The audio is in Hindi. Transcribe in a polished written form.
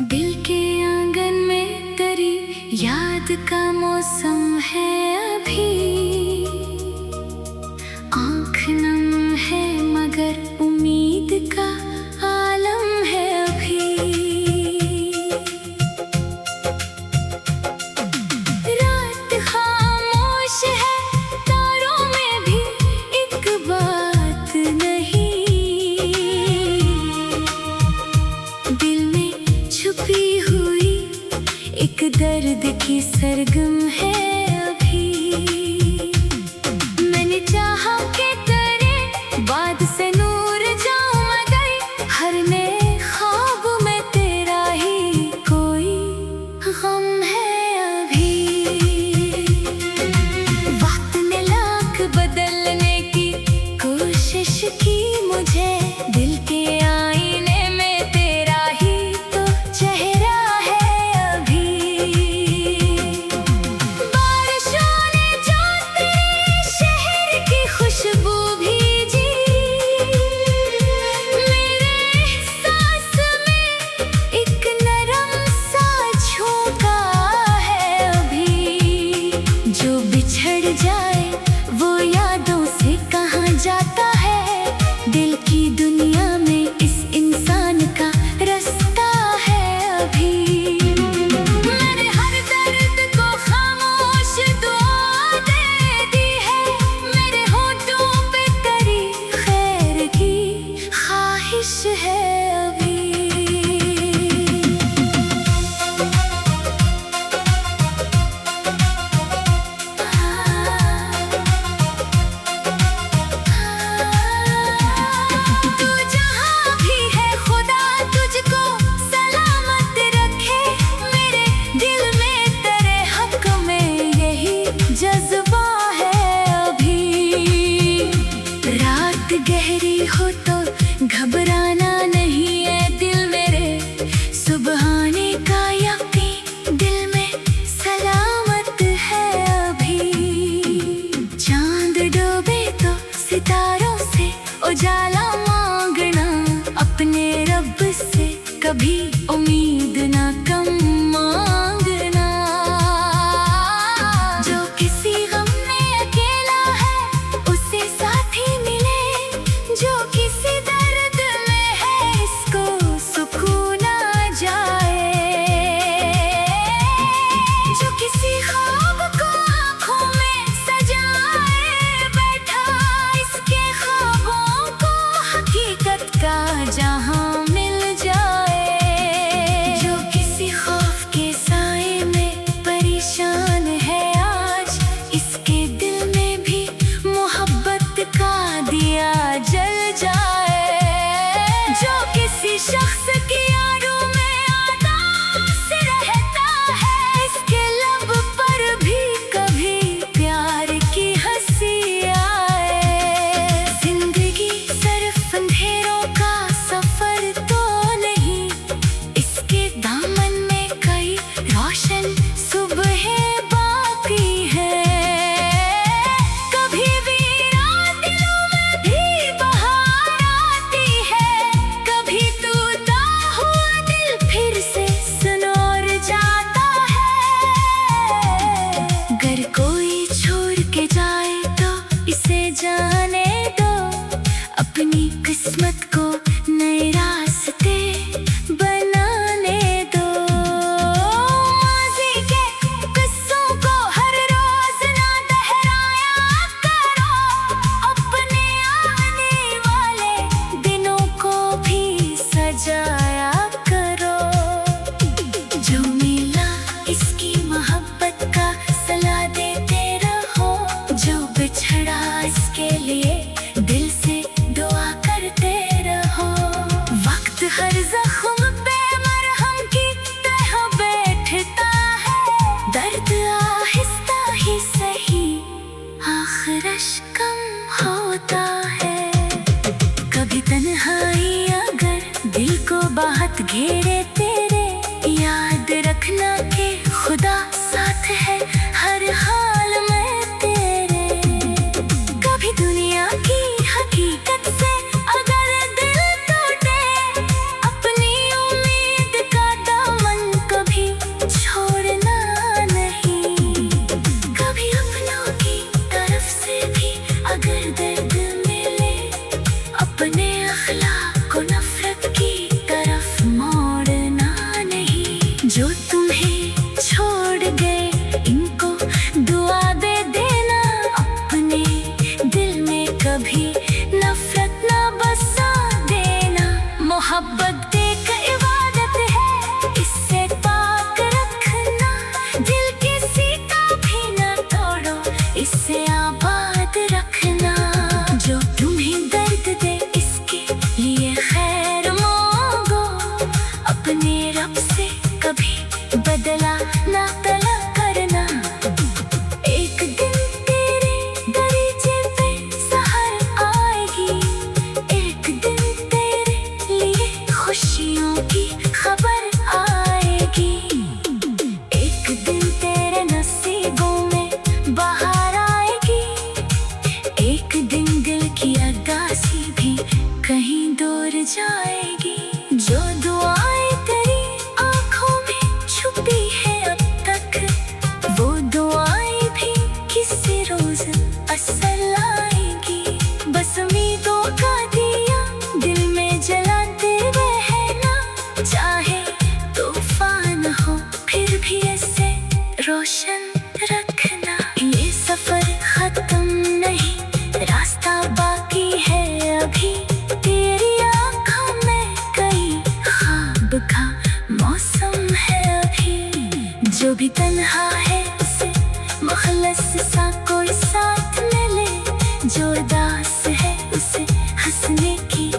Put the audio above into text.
दिल के आंगन में तेरी याद का मौसम है अभी। आँख नम है मगर उम्मीद का आलम है अभी। रात खामोश है, तारों में भी एक बात नहीं। दिल में छुपी हुई एक दर्द की सरगम है अभी। मैंने चाहा कि तेरे बाद से नूर जाऊं मगर हर नए ख्वाब में तेरा ही कोई गम है अभी। वक्त ने लाख बदलने की कोशिश की मुझे, दिल के आईने में तेरा ही तो चेहरा है अभी। बारिशों ने जो तेरे शहर की खुशबू भेजी, मेरे एहसास में एक नरम सा झोंका है अभी। जो बिछड़ जाए वो यादों से कहाँ जाता है। दिल की दुनिया में इस इंसान का रास्ता है अभी। मैंने हर दर्द को खामोश दुआ दे दी है, मेरे होठों पे तेरी खैर की ख्वाहिश है अभी। तू जहाँ भी है खुदा तुझको सलामत रखे, मेरे दिल में तेरे हक में यही जज्बा है अभी। रात गहरी हो तो घबराना नहीं है दिल मेरे, सुबह आने का यकीन दिल में सलामत है अभी। चांद डूबे तो सितारों से उजाला मांगना, अपने रब से कभी उम्मीद ना कम मांगना। जो किसी गम में अकेला है उसे साथी मिले, जो किसी दर्द में है इसको सुकून आ जाए। जो किसी ख्वाब को आँखों में सजाए बैठा, इसके ख्वाबों को हकीकत का जहां मिल जाए। जो किसी खौफ के साए में परेशान है आज, इसके दिल में भी मोहब्बत का दिया जल जाए। जो किसी शख्स की यादों में आदास रहता है, इसके लब पर भी कभी प्यार की हंसी आए। जिंदगी सिर्फ अंधेरों का सफर तो नहीं, इसके दामन में कई रोशन सुबहें बाकी है। कभी वीरान दिलों में भी बहार आती है, कभी टूटा हुआ दिल फिर से सुनोर जाता है। अगर कोई छोड़ के जाए तो इसे जाने दो, अपनी किस्मत को नए रास्ते बनाने दो। माज़ी के किस्सों को हर रोज ना दोहराया करो, अपने आने वाले दिनों को भी सजाया करो। जो मिला इसकी मोहब्बत का सला देते रहो, जो बिछड़ा इसके लिए दिल से दुआ करते रहो। वक्त हर जख्म पे मरहम की तरह बैठता है, दर्द आहिस्ता ही सही आखिरश कम होता है। कभी तन्हाई अगर दिल को बहुत घेरे तेरे, याद रखना कि खुदा साथ है हर हाल में तेरे। कभी दुनिया की हकीकत से अगर दिल टूटे, अपनी उम्मीद का दम जाएगी। जो दुआएं तेरी आंखों में छुपी है अब तक, वो दुआएं भी किसी रोज असर आएगी। बस उम्मीदों का दिया दिल में जलाते रहना, चाहे तूफान हो फिर भी ऐसे रोशन रखना। ये सफर खत्म नहीं, रास्ता बाकी है अभी। तेरी आँखों में कई ख्वाब का मौसम है अभी। जो भी तन्हा है उसे मुखलिस सा कोई साथ मिले, जो उदास है उसे हंसने की